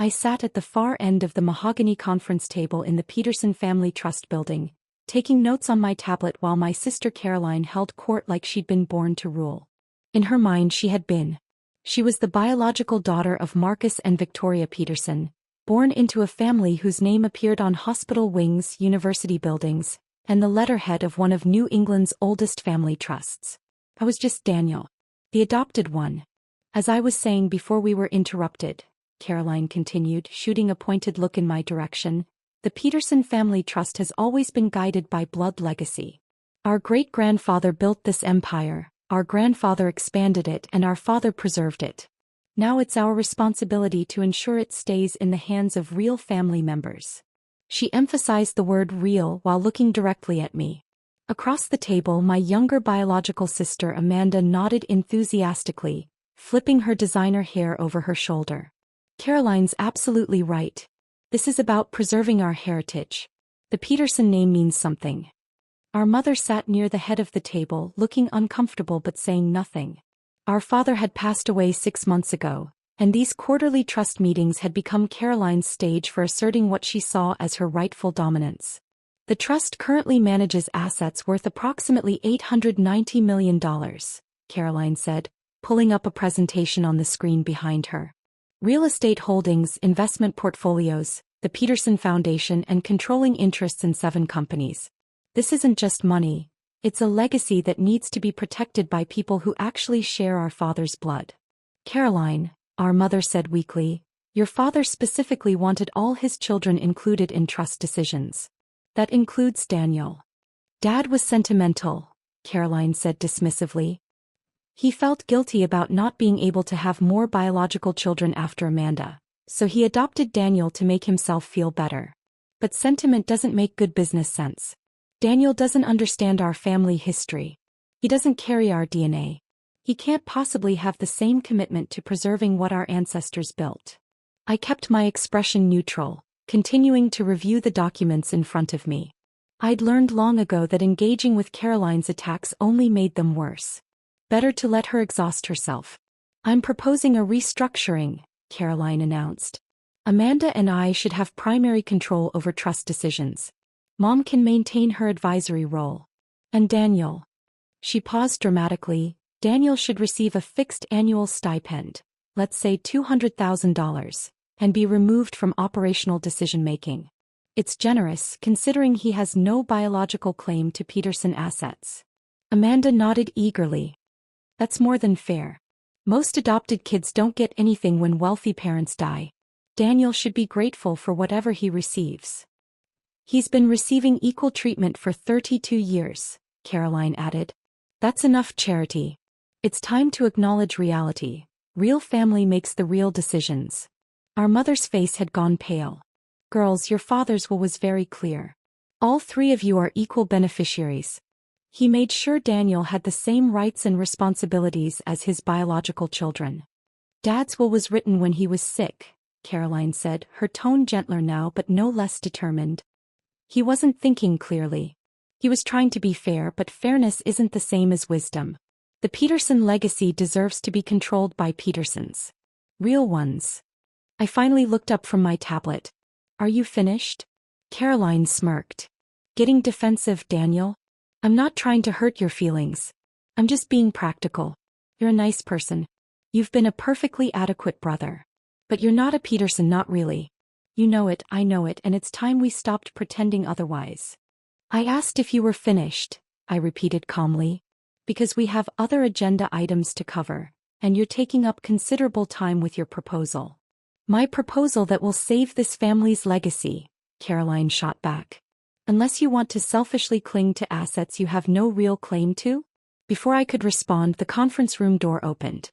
I sat at the far end of the mahogany conference table in the Peterson Family Trust building, taking notes on my tablet while my sister Caroline held court like she'd been born to rule. In her mind she had been. She was the biological daughter of Marcus and Victoria Peterson, born into a family whose name appeared on hospital wings, university buildings, and the letterhead of one of New England's oldest family trusts. I was just Daniel, the adopted one. As I was saying before we were interrupted, Caroline continued, shooting a pointed look in my direction, the Peterson Family Trust has always been guided by blood legacy. Our great-grandfather built this empire, our grandfather expanded it, and our father preserved it. Now it's our responsibility to ensure it stays in the hands of real family members. She emphasized the word real while looking directly at me. Across the table, my younger biological sister Amanda nodded enthusiastically, flipping her designer hair over her shoulder. Caroline's absolutely right. This is about preserving our heritage. The Peterson name means something. Our mother sat near the head of the table, looking uncomfortable but saying nothing. Our father had passed away 6 months ago, and these quarterly trust meetings had become Caroline's stage for asserting what she saw as her rightful dominance. The trust currently manages assets worth approximately $890 million, Caroline said, pulling up a presentation on the screen behind her. Real estate holdings, investment portfolios, the Peterson Foundation, and controlling interests in 7 companies. This isn't just money, it's a legacy that needs to be protected by people who actually share our father's blood. Caroline, our mother said weakly, your father specifically wanted all his children included in trust decisions. That includes Daniel. Dad was sentimental, Caroline said dismissively. He felt guilty about not being able to have more biological children after Amanda, so he adopted Daniel to make himself feel better. But sentiment doesn't make good business sense. Daniel doesn't understand our family history. He doesn't carry our DNA. He can't possibly have the same commitment to preserving what our ancestors built. I kept my expression neutral, continuing to review the documents in front of me. I'd learned long ago that engaging with Caroline's attacks only made them worse. Better to let her exhaust herself. I'm proposing a restructuring, Caroline announced. Amanda and I should have primary control over trust decisions. Mom can maintain her advisory role. And Daniel. She paused dramatically. Daniel should receive a fixed annual stipend, let's say $200,000, and be removed from operational decision-making. It's generous, considering he has no biological claim to Peterson assets. Amanda nodded eagerly. That's more than fair. Most adopted kids don't get anything when wealthy parents die. Daniel should be grateful for whatever he receives. He's been receiving equal treatment for 32 years, Caroline added. That's enough charity. It's time to acknowledge reality. Real family makes the real decisions. Our mother's face had gone pale. Girls, your father's will was very clear. All 3 of you are equal beneficiaries. He made sure Daniel had the same rights and responsibilities as his biological children. Dad's will was written when he was sick, Caroline said, her tone gentler now but no less determined. He wasn't thinking clearly. He was trying to be fair, but fairness isn't the same as wisdom. The Peterson legacy deserves to be controlled by Petersons. Real ones. I finally looked up from my tablet. Are you finished? Caroline smirked. Getting defensive, Daniel? I'm not trying to hurt your feelings. I'm just being practical. You're a nice person. You've been a perfectly adequate brother. But you're not a Peterson, not really. You know it, I know it, and it's time we stopped pretending otherwise. I asked if you were finished, I repeated calmly. Because we have other agenda items to cover, and you're taking up considerable time with your proposal. My proposal that will save this family's legacy, Caroline shot back. Unless you want to selfishly cling to assets you have no real claim to? Before I could respond, the conference room door opened.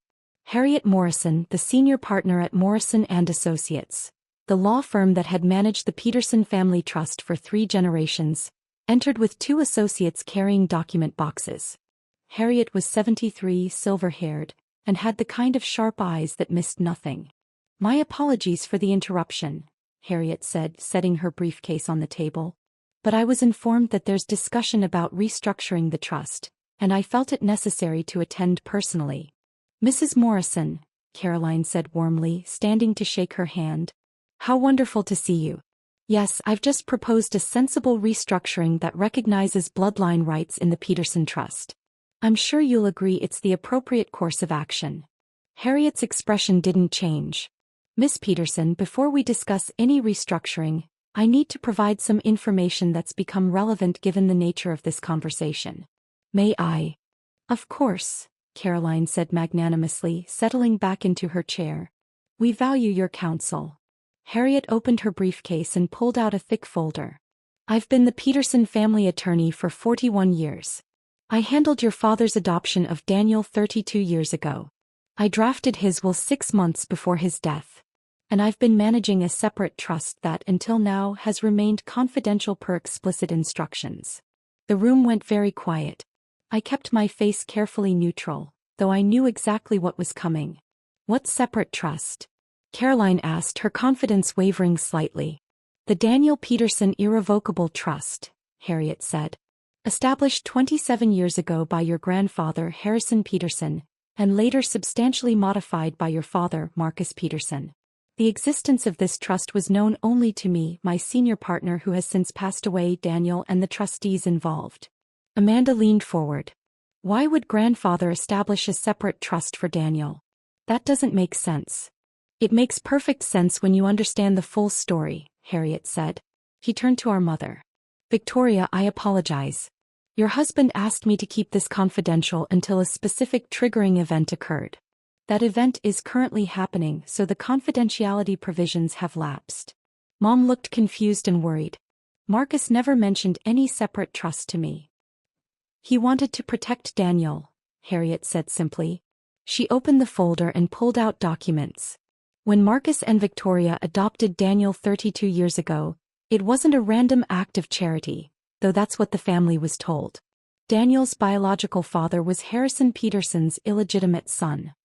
Harriet Morrison, the senior partner at Morrison & Associates, the law firm that had managed the Peterson Family Trust for 3 generations, entered with 2 associates carrying document boxes. Harriet was 73, silver-haired, and had the kind of sharp eyes that missed nothing. My apologies for the interruption, Harriet said, setting her briefcase on the table. But I was informed that there's discussion about restructuring the trust, and I felt it necessary to attend personally. Mrs. Morrison, Caroline said warmly, standing to shake her hand, How wonderful to see you. Yes, I've just proposed a sensible restructuring that recognizes bloodline rights in the Peterson Trust. I'm sure you'll agree it's the appropriate course of action. Harriet's expression didn't change. Miss Peterson, before we discuss any restructuring, I need to provide some information that's become relevant given the nature of this conversation. May I? Of course, Caroline said magnanimously, settling back into her chair. We value your counsel. Harriet opened her briefcase and pulled out a thick folder. I've been the Peterson family attorney for 41 years. I handled your father's adoption of Daniel 32 years ago. I drafted his will 6 months before his death. And I've been managing a separate trust that until now has remained confidential per explicit instructions. The room went very quiet. I kept my face carefully neutral, though I knew exactly what was coming. What separate trust? Caroline asked, her confidence wavering slightly. The Daniel Peterson Irrevocable Trust, Harriet said. Established 27 years ago by your grandfather Harrison Peterson, and later substantially modified by your father Marcus Peterson. The existence of this trust was known only to me, my senior partner who has since passed away, Daniel, and the trustees involved. Amanda leaned forward. Why would grandfather establish a separate trust for Daniel? That doesn't make sense. It makes perfect sense when you understand the full story, Harriet said. He turned to our mother. Victoria, I apologize. Your husband asked me to keep this confidential until a specific triggering event occurred. That event is currently happening, so the confidentiality provisions have lapsed. Mom looked confused and worried. Marcus never mentioned any separate trust to me. He wanted to protect Daniel, Harriet said simply. She opened the folder and pulled out documents. When Marcus and Victoria adopted Daniel 32 years ago, it wasn't a random act of charity, though that's what the family was told. Daniel's biological father was Harrison Peterson's illegitimate son.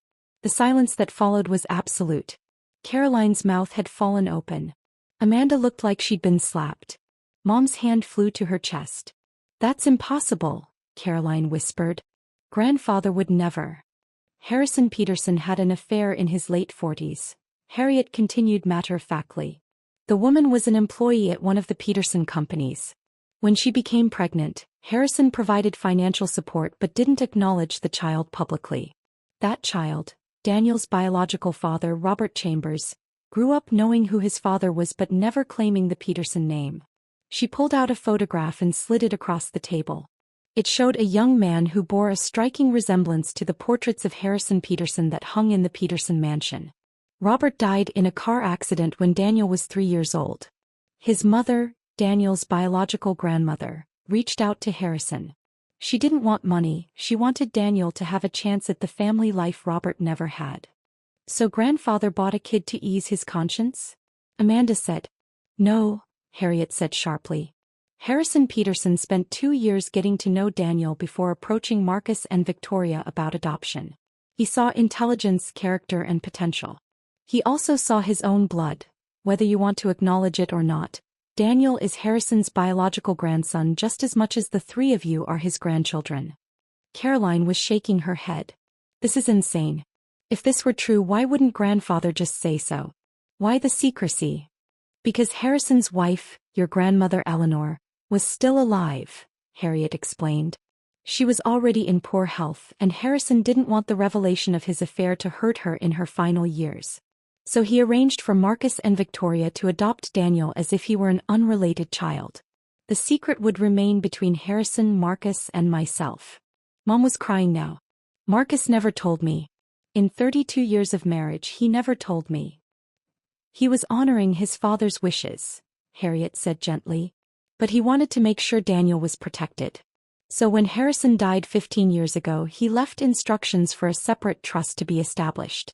The silence that followed was absolute. Caroline's mouth had fallen open. Amanda looked like she'd been slapped. Mom's hand flew to her chest. That's impossible, Caroline whispered. Grandfather would never. Harrison Peterson had an affair in his late 40s. Harriet continued matter-of-factly. The woman was an employee at one of the Peterson companies. When she became pregnant, Harrison provided financial support but didn't acknowledge the child publicly. That child, Daniel's biological father Robert Chambers, grew up knowing who his father was but never claiming the Peterson name. She pulled out a photograph and slid it across the table. It showed a young man who bore a striking resemblance to the portraits of Harrison Peterson that hung in the Peterson mansion. Robert died in a car accident when Daniel was 3 years old. His mother, Daniel's biological grandmother, reached out to Harrison. She didn't want money, she wanted Daniel to have a chance at the family life Robert never had. So grandfather bought a kid to ease his conscience? Amanda said. No, Harriet said sharply. Harrison Peterson spent 2 years getting to know Daniel before approaching Marcus and Victoria about adoption. He saw intelligence, character, and potential. He also saw his own blood. Whether you want to acknowledge it or not, Daniel is Harrison's biological grandson just as much as the 3 of you are his grandchildren. Caroline was shaking her head. This is insane. If this were true, why wouldn't grandfather just say so? Why the secrecy? Because Harrison's wife, your grandmother Eleanor, was still alive, Harriet explained. She was already in poor health, and Harrison didn't want the revelation of his affair to hurt her in her final years. So he arranged for Marcus and Victoria to adopt Daniel as if he were an unrelated child. The secret would remain between Harrison, Marcus, and myself. Mom was crying now. Marcus never told me. In 32 years of marriage, he never told me. He was honoring his father's wishes, Harriet said gently. But he wanted to make sure Daniel was protected. So when Harrison died 15 years ago, he left instructions for a separate trust to be established.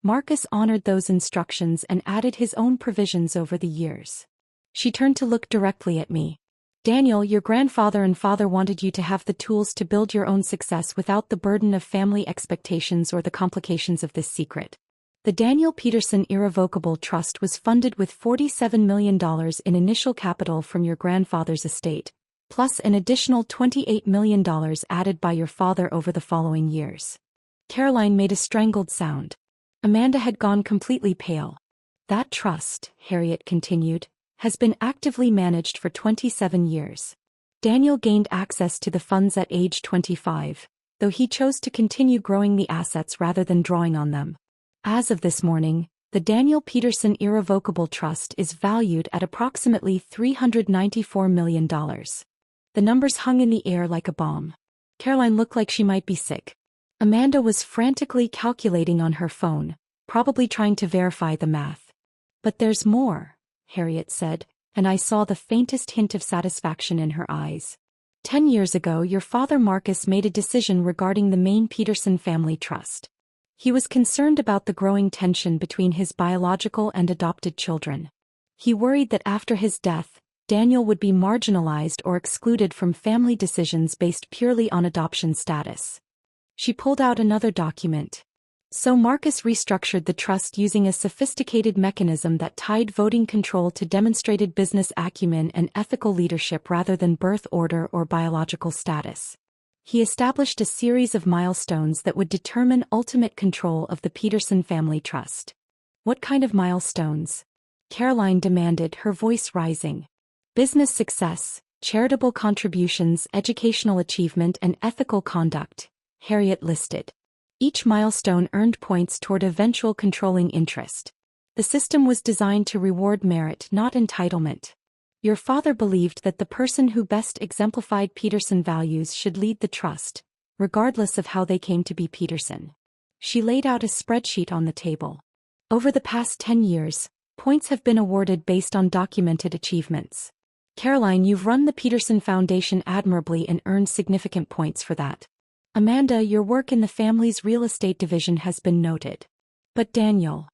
Marcus honored those instructions and added his own provisions over the years. She turned to look directly at me. Daniel, your grandfather and father wanted you to have the tools to build your own success without the burden of family expectations or the complications of this secret. The Daniel Peterson Irrevocable Trust was funded with $47 million in initial capital from your grandfather's estate, plus an additional $28 million added by your father over the following years. Caroline made a strangled sound. Amanda had gone completely pale. That trust, Harriet continued, has been actively managed for 27 years. Daniel gained access to the funds at age 25, though he chose to continue growing the assets rather than drawing on them. As of this morning, the Daniel Peterson Irrevocable Trust is valued at approximately $394 million. The numbers hung in the air like a bomb. Caroline looked like she might be sick. Amanda was frantically calculating on her phone, probably trying to verify the math. "But there's more," Harriet said, and I saw the faintest hint of satisfaction in her eyes. 10 years ago, your father Marcus made a decision regarding the Maine Peterson Family Trust. He was concerned about the growing tension between his biological and adopted children. He worried that after his death, Daniel would be marginalized or excluded from family decisions based purely on adoption status. She pulled out another document. So Marcus restructured the trust using a sophisticated mechanism that tied voting control to demonstrated business acumen and ethical leadership rather than birth order or biological status. He established a series of milestones that would determine ultimate control of the Peterson Family Trust. "What kind of milestones?" Caroline demanded, her voice rising. "Business success, charitable contributions, educational achievement, and ethical conduct," Harriet listed. Each milestone earned points toward eventual controlling interest. The system was designed to reward merit, not entitlement. Your father believed that the person who best exemplified Peterson values should lead the trust, regardless of how they came to be Peterson. She laid out a spreadsheet on the table. Over the past 10 years, points have been awarded based on documented achievements. Caroline, you've run the Peterson Foundation admirably and earned significant points for that. Amanda, your work in the family's real estate division has been noted. But Daniel.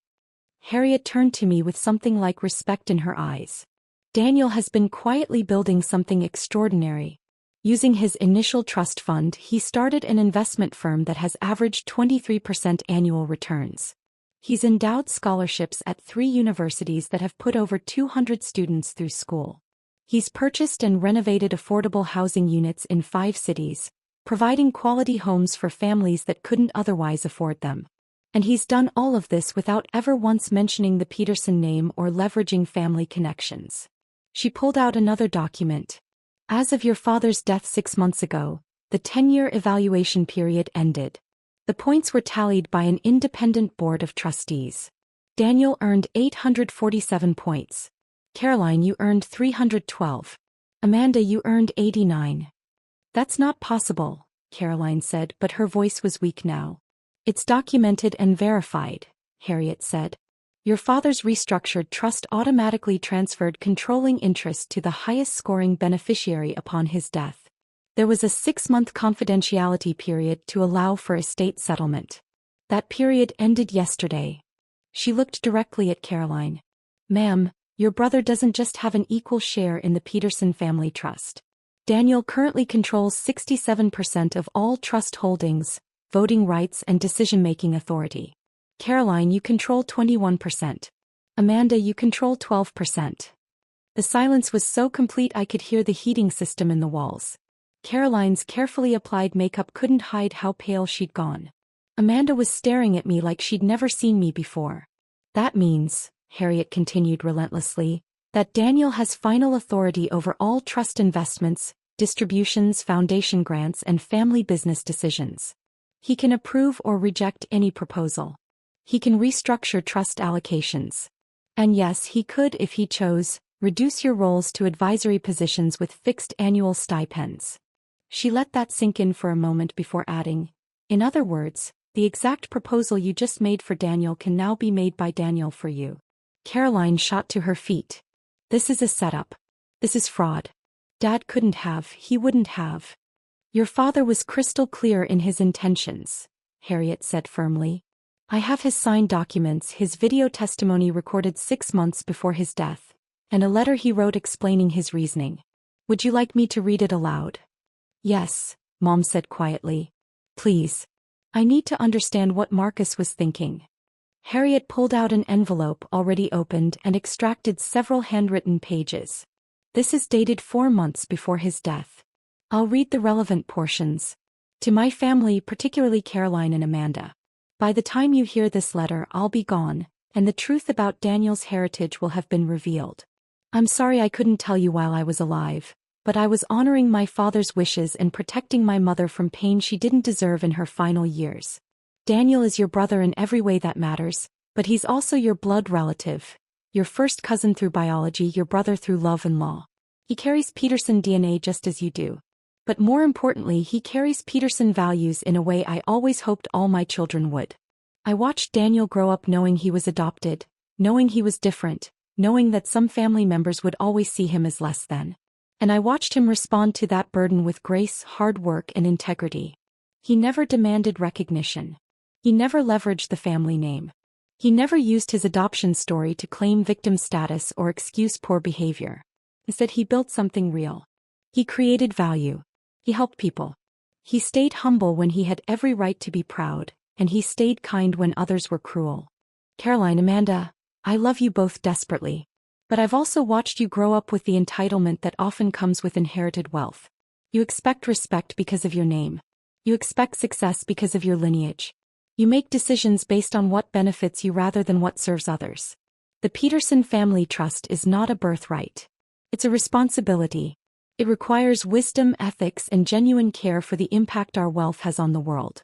Harriet turned to me with something like respect in her eyes. Daniel has been quietly building something extraordinary. Using his initial trust fund, he started an investment firm that has averaged 23% annual returns. He's endowed scholarships at 3 universities that have put over 200 students through school. He's purchased and renovated affordable housing units in 5 cities, providing quality homes for families that couldn't otherwise afford them. And he's done all of this without ever once mentioning the Peterson name or leveraging family connections. She pulled out another document. As of your father's death 6 months ago, the 10-year evaluation period ended. The points were tallied by an independent board of trustees. Daniel earned 847 points. Caroline, you earned 312. Amanda, you earned 89. That's not possible, Caroline said, but her voice was weak now. It's documented and verified, Harriet said. Your father's restructured trust automatically transferred controlling interest to the highest-scoring beneficiary upon his death. There was a 6-month confidentiality period to allow for estate settlement. That period ended yesterday. She looked directly at Caroline. Ma'am, your brother doesn't just have an equal share in the Peterson Family Trust. Daniel currently controls 67% of all trust holdings, voting rights and decision-making authority. Caroline, you control 21%. Amanda, you control 12%. The silence was so complete I could hear the heating system in the walls. Caroline's carefully applied makeup couldn't hide how pale she'd gone. Amanda was staring at me like she'd never seen me before. That means, Harriet continued relentlessly, that Daniel has final authority over all trust investments, distributions, foundation grants, and family business decisions. He can approve or reject any proposal. He can restructure trust allocations. And yes, he could, if he chose, reduce your roles to advisory positions with fixed annual stipends. She let that sink in for a moment before adding, in other words, the exact proposal you just made for Daniel can now be made by Daniel for you. Caroline shot to her feet. This is a setup. This is fraud. Dad he wouldn't have. Your father was crystal clear in his intentions, Harriet said firmly. I have his signed documents, his video testimony recorded 6 months before his death, and a letter he wrote explaining his reasoning. Would you like me to read it aloud? Yes, Mom said quietly. Please. I need to understand what Marcus was thinking. Harriet pulled out an envelope already opened and extracted several handwritten pages. This is dated 4 months before his death. I'll read the relevant portions. To my family, particularly Caroline and Amanda. By the time you hear this letter, I'll be gone, and the truth about Daniel's heritage will have been revealed. I'm sorry I couldn't tell you while I was alive, but I was honoring my father's wishes and protecting my mother from pain she didn't deserve in her final years. Daniel is your brother in every way that matters, but he's also your blood relative, your first cousin through biology, your brother through love and law. He carries Peterson DNA just as you do. But more importantly, he carries Peterson values in a way I always hoped all my children would. I watched Daniel grow up knowing he was adopted, knowing he was different, knowing that some family members would always see him as less than. And I watched him respond to that burden with grace, hard work, and integrity. He never demanded recognition. He never leveraged the family name. He never used his adoption story to claim victim status or excuse poor behavior. Instead, he built something real. He created value. He helped people. He stayed humble when he had every right to be proud, and he stayed kind when others were cruel. Caroline, Amanda, I love you both desperately. But I've also watched you grow up with the entitlement that often comes with inherited wealth. You expect respect because of your name. You expect success because of your lineage. You make decisions based on what benefits you rather than what serves others. The Peterson Family Trust is not a birthright. It's a responsibility. It requires wisdom, ethics, and genuine care for the impact our wealth has on the world.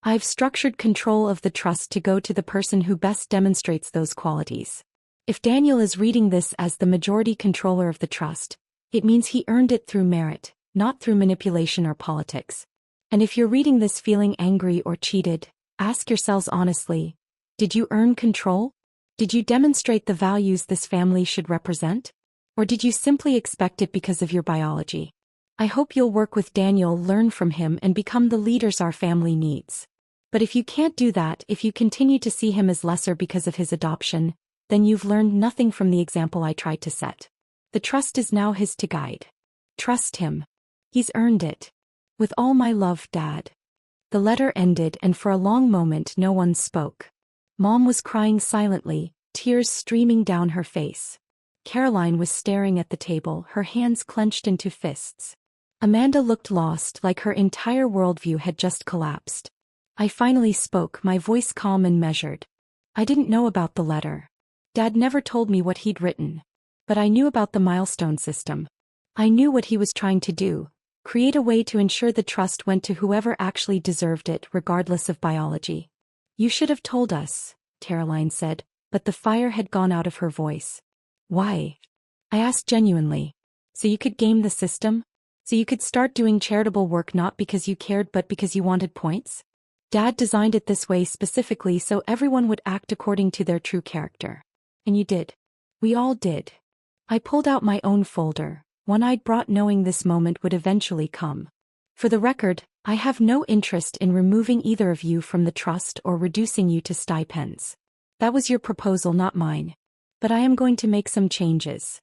I've structured control of the trust to go to the person who best demonstrates those qualities. If Daniel is reading this as the majority controller of the trust, it means he earned it through merit, not through manipulation or politics. And if you're reading this feeling angry or cheated, ask yourselves honestly, did you earn control? Did you demonstrate the values this family should represent? Or did you simply expect it because of your biology? I hope you'll work with Daniel, learn from him, and become the leaders our family needs. But if you can't do that, if you continue to see him as lesser because of his adoption, then you've learned nothing from the example I tried to set. The trust is now his to guide. Trust him. He's earned it. With all my love, Dad. The letter ended, and for a long moment no one spoke. Mom was crying silently, tears streaming down her face. Caroline was staring at the table, her hands clenched into fists. Amanda looked lost, like her entire worldview had just collapsed. I finally spoke, my voice calm and measured. I didn't know about the letter. Dad never told me what he'd written. But I knew about the milestone system. I knew what he was trying to do, create a way to ensure the trust went to whoever actually deserved it, regardless of biology. You should have told us, Caroline said, but the fire had gone out of her voice. Why? I asked genuinely. So you could game the system? So you could start doing charitable work not because you cared but because you wanted points? Dad designed it this way specifically so everyone would act according to their true character. And you did. We all did. I pulled out my own folder, one I'd brought knowing this moment would eventually come. For the record, I have no interest in removing either of you from the trust or reducing you to stipends. That was your proposal, not mine. But I am going to make some changes.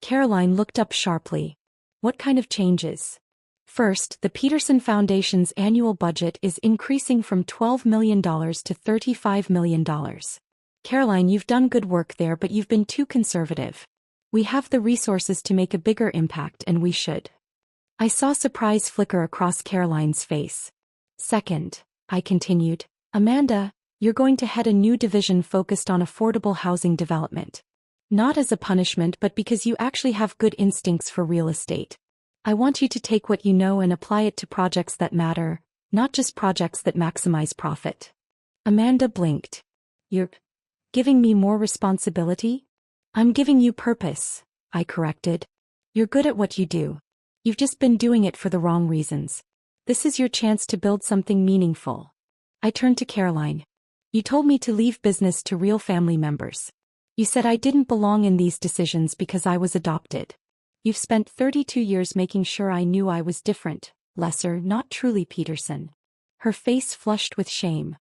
Caroline looked up sharply. What kind of changes? First, the Peterson Foundation's annual budget is increasing from $12 million to $35 million. Caroline, you've done good work there, but you've been too conservative. We have the resources to make a bigger impact, and we should. I saw surprise flicker across Caroline's face. Second, I continued, Amanda, you're going to head a new division focused on affordable housing development. Not as a punishment but because you actually have good instincts for real estate. I want you to take what you know and apply it to projects that matter, not just projects that maximize profit. Amanda blinked. You're giving me more responsibility? I'm giving you purpose, I corrected. You're good at what you do. You've just been doing it for the wrong reasons. This is your chance to build something meaningful. I turned to Caroline. You told me to leave business to real family members. You said I didn't belong in these decisions because I was adopted. You've spent 32 years making sure I knew I was different, lesser, not truly Peterson. Her face flushed with shame.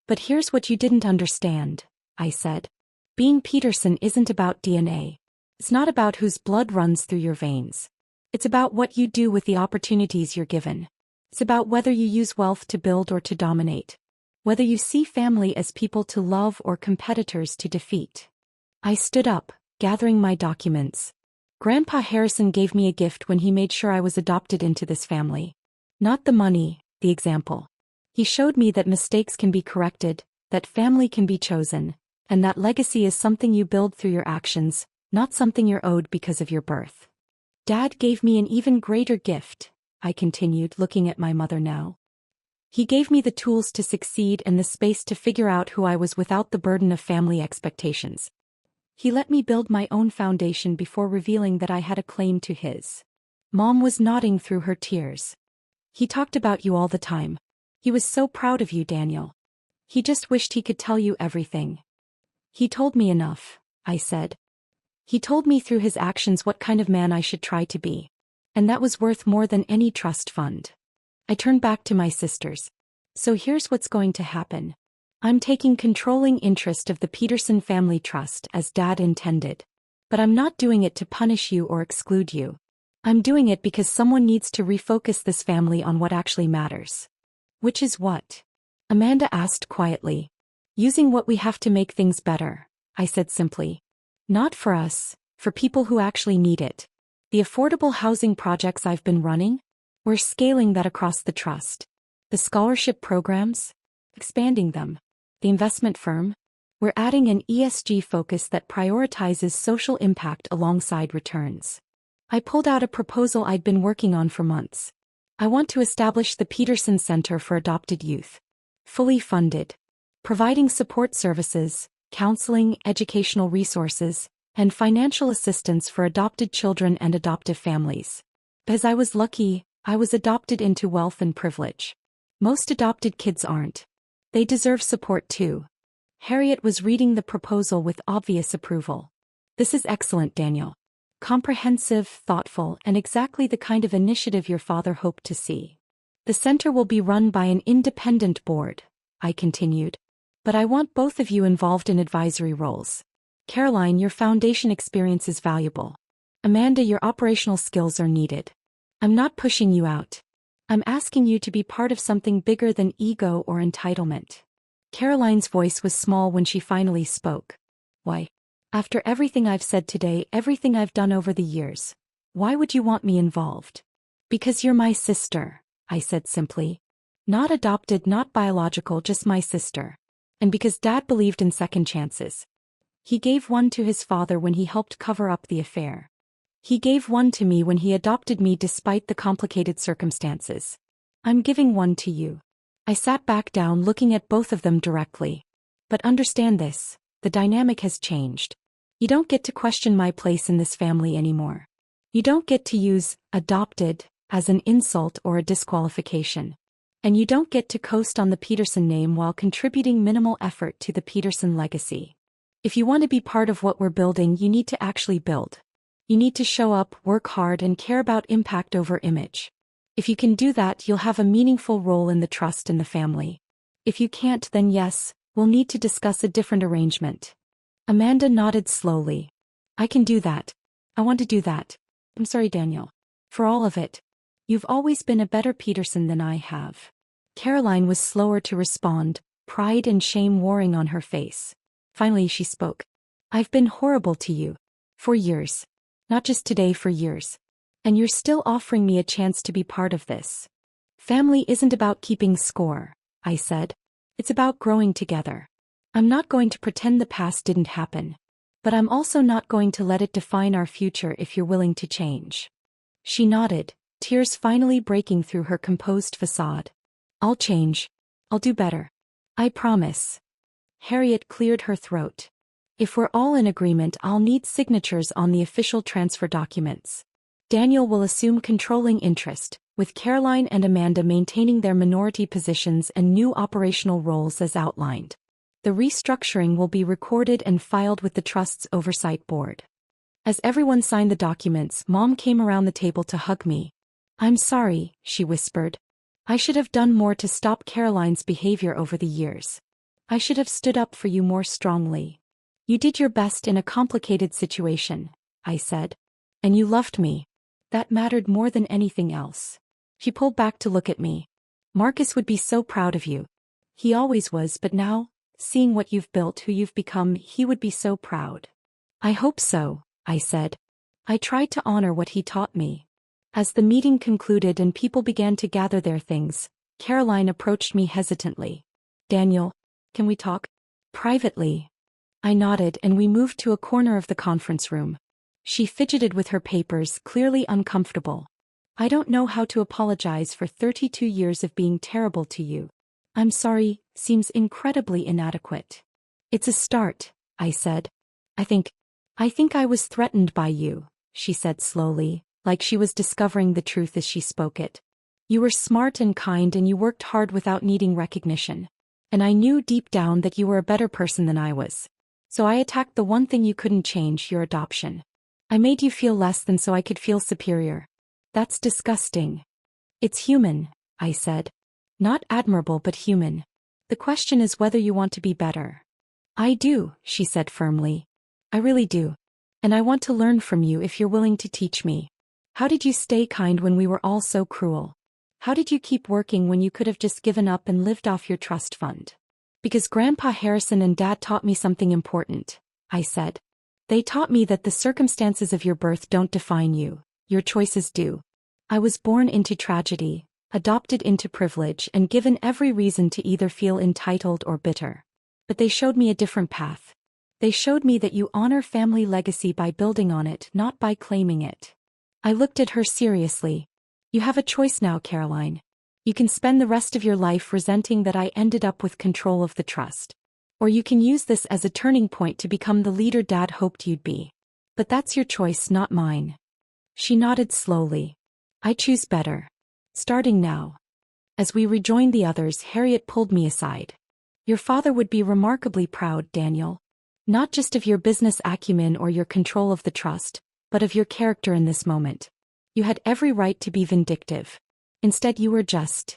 But here's what you didn't understand, I said. Being Peterson isn't about DNA. It's not about whose blood runs through your veins. It's about what you do with the opportunities you're given. It's about whether you use wealth to build or to dominate. Whether you see family as people to love or competitors to defeat. I stood up, gathering my documents. Grandpa Harrison gave me a gift when he made sure I was adopted into this family. Not the money, the example. He showed me that mistakes can be corrected, that family can be chosen, And that legacy is something you build through your actions, not something you're owed because of your birth. Dad gave me an even greater gift, I continued, looking at my mother now. He gave me the tools to succeed and the space to figure out who I was without the burden of family expectations. He let me build my own foundation before revealing that I had a claim to his. Mom was nodding through her tears. He talked about you all the time. He was so proud of you, Daniel. He just wished he could tell you everything. He told me enough, I said. He told me through his actions what kind of man I should try to be. And that was worth more than any trust fund. I turned back to my sisters. So here's what's going to happen. I'm taking controlling interest of the Peterson Family Trust as Dad intended. But I'm not doing it to punish you or exclude you. I'm doing it because someone needs to refocus this family on what actually matters. Which is what? Amanda asked quietly. Using what we have to make things better, I said simply. Not for us, for people who actually need it. The affordable housing projects I've been running? We're scaling that across the trust. The scholarship programs? Expanding them. The investment firm? We're adding an ESG focus that prioritizes social impact alongside returns. I pulled out a proposal I'd been working on for months. I want to establish the Peterson Center for Adopted Youth. Fully funded. Providing support services, counseling, educational resources, and financial assistance for adopted children and adoptive families. Because I was lucky, I was adopted into wealth and privilege. Most adopted kids aren't. They deserve support too. Harriet was reading the proposal with obvious approval. This is excellent, Daniel. Comprehensive, thoughtful, and exactly the kind of initiative your father hoped to see. The center will be run by an independent board, I continued. But I want both of you involved in advisory roles. Caroline, your foundation experience is valuable. Amanda, your operational skills are needed. I'm not pushing you out. I'm asking you to be part of something bigger than ego or entitlement. Caroline's voice was small when she finally spoke. Why? After everything I've said today, everything I've done over the years, why would you want me involved? Because you're my sister, I said simply. Not adopted, not biological, just my sister. And because Dad believed in second chances. He gave one to his father when he helped cover up the affair. He gave one to me when he adopted me despite the complicated circumstances. I'm giving one to you. I sat back down looking at both of them directly. But understand this, the dynamic has changed. You don't get to question my place in this family anymore. You don't get to use adopted as an insult or a disqualification. And you don't get to coast on the Peterson name while contributing minimal effort to the Peterson legacy. If you want to be part of what we're building, you need to actually build. You need to show up, work hard, and care about impact over image. If you can do that, you'll have a meaningful role in the trust and the family. If you can't, then yes, we'll need to discuss a different arrangement. Amanda nodded slowly. I can do that. I want to do that. I'm sorry, Daniel. For all of it. You've always been a better Peterson than I have. Caroline was slower to respond, pride and shame warring on her face. Finally she spoke. I've been horrible to you. For years. Not just today, for years. And you're still offering me a chance to be part of this. Family isn't about keeping score, I said. It's about growing together. I'm not going to pretend the past didn't happen. But I'm also not going to let it define our future if you're willing to change. She nodded, tears finally breaking through her composed facade. I'll change. I'll do better. I promise. Harriet cleared her throat. If we're all in agreement, I'll need signatures on the official transfer documents. Daniel will assume controlling interest, with Caroline and Amanda maintaining their minority positions and new operational roles as outlined. The restructuring will be recorded and filed with the Trust's Oversight Board. As everyone signed the documents, Mom came around the table to hug me. I'm sorry, she whispered. I should have done more to stop Caroline's behavior over the years. I should have stood up for you more strongly. You did your best in a complicated situation, I said. And you loved me. That mattered more than anything else. She pulled back to look at me. Marcus would be so proud of you. He always was, but now, seeing what you've built, who you've become, he would be so proud. I hope so, I said. I tried to honor what he taught me. As the meeting concluded and people began to gather their things, Caroline approached me hesitantly. Daniel, can we talk? Privately. I nodded and we moved to a corner of the conference room. She fidgeted with her papers, clearly uncomfortable. I don't know how to apologize for 32 years of being terrible to you. I'm sorry, seems incredibly inadequate. It's a start, I said. I think I was threatened by you, she said slowly, like she was discovering the truth as she spoke it. You were smart and kind and you worked hard without needing recognition. And I knew deep down that you were a better person than I was. So I attacked the one thing you couldn't change, your adoption. I made you feel less than so I could feel superior. That's disgusting. It's human, I said. Not admirable but human. The question is whether you want to be better. I do, she said firmly. I really do. And I want to learn from you if you're willing to teach me. How did you stay kind when we were all so cruel? How did you keep working when you could have just given up and lived off your trust fund? Because Grandpa Harrison and Dad taught me something important, I said. They taught me that the circumstances of your birth don't define you, your choices do. I was born into tragedy, adopted into privilege and given every reason to either feel entitled or bitter. But they showed me a different path. They showed me that you honor family legacy by building on it, not by claiming it. I looked at her seriously. You have a choice now, Caroline. You can spend the rest of your life resenting that I ended up with control of the trust. Or you can use this as a turning point to become the leader Dad hoped you'd be. But that's your choice, not mine. She nodded slowly. I choose better. Starting now. As we rejoined the others, Harriet pulled me aside. Your father would be remarkably proud, Daniel. Not just of your business acumen or your control of the trust, but of your character in this moment. You had every right to be vindictive. Instead you were just.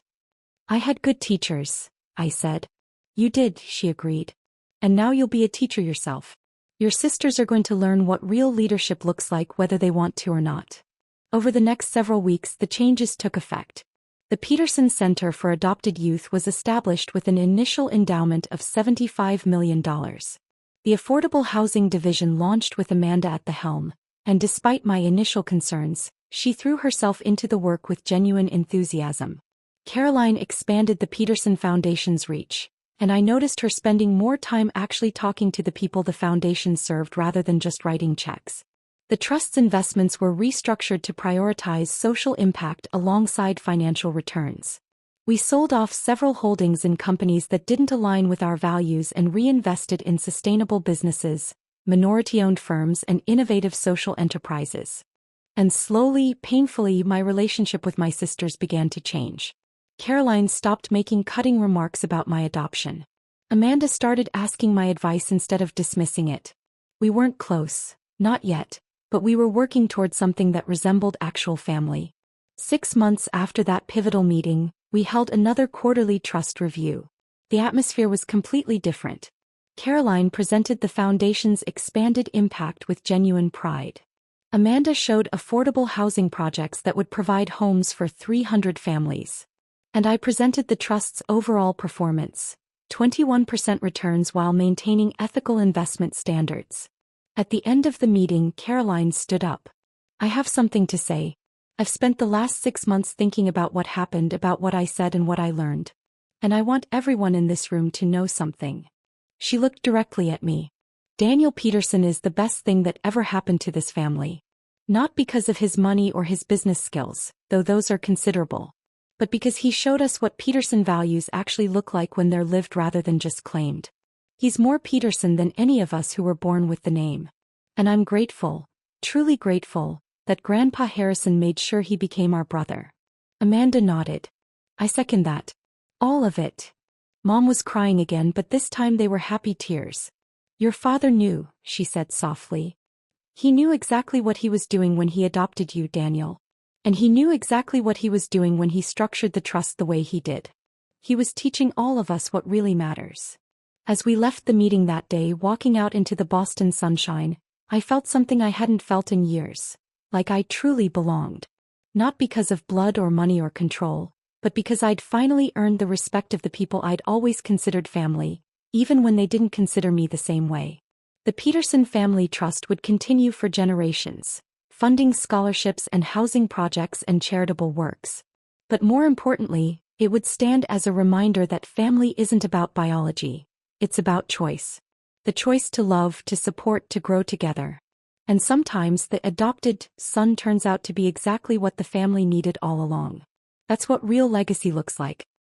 I had good teachers, I said. You did, she agreed. And now you'll be a teacher yourself. Your sisters are going to learn what real leadership looks like whether they want to or not. Over the next several weeks the changes took effect. The Peterson Center for Adopted Youth was established with an initial endowment of $75 million. The Affordable Housing Division launched with Amanda at the helm, and despite my initial concerns, she threw herself into the work with genuine enthusiasm. Caroline expanded the Peterson Foundation's reach, and I noticed her spending more time actually talking to the people the foundation served rather than just writing checks. The trust's investments were restructured to prioritize social impact alongside financial returns. We sold off several holdings in companies that didn't align with our values and reinvested in sustainable businesses, minority-owned firms, and innovative social enterprises. And slowly, painfully, my relationship with my sisters began to change. Caroline stopped making cutting remarks about my adoption. Amanda started asking my advice instead of dismissing it. We weren't close, not yet. But we were working towards something that resembled actual family. 6 months after that pivotal meeting, we held another quarterly trust review. The atmosphere was completely different. Caroline presented the foundation's expanded impact with genuine pride. Amanda showed affordable housing projects that would provide homes for 300 families. And I presented the trust's overall performance, 21% returns while maintaining ethical investment standards. At the end of the meeting, Caroline stood up. I have something to say. I've spent the last 6 months thinking about what happened, about what I said and what I learned. And I want everyone in this room to know something. She looked directly at me. Daniel Peterson is the best thing that ever happened to this family. Not because of his money or his business skills, though those are considerable. But because he showed us what Peterson values actually look like when they're lived rather than just claimed. He's more Peterson than any of us who were born with the name. And I'm grateful, truly grateful, that Grandpa Harrison made sure he became our brother. Amanda nodded. I second that. All of it. Mom was crying again, but this time they were happy tears. Your father knew, she said softly. He knew exactly what he was doing when he adopted you, Daniel. And he knew exactly what he was doing when he structured the trust the way he did. He was teaching all of us what really matters. As we left the meeting that day, walking out into the Boston sunshine, I felt something I hadn't felt in years, like I truly belonged. Not because of blood or money or control, but because I'd finally earned the respect of the people I'd always considered family, even when they didn't consider me the same way. The Peterson Family Trust would continue for generations, funding scholarships and housing projects and charitable works. But more importantly, it would stand as a reminder that family isn't about biology. It's about choice. The choice to love, to support, to grow together. And sometimes the adopted son turns out to be exactly what the family needed all along. That's what real legacy looks like.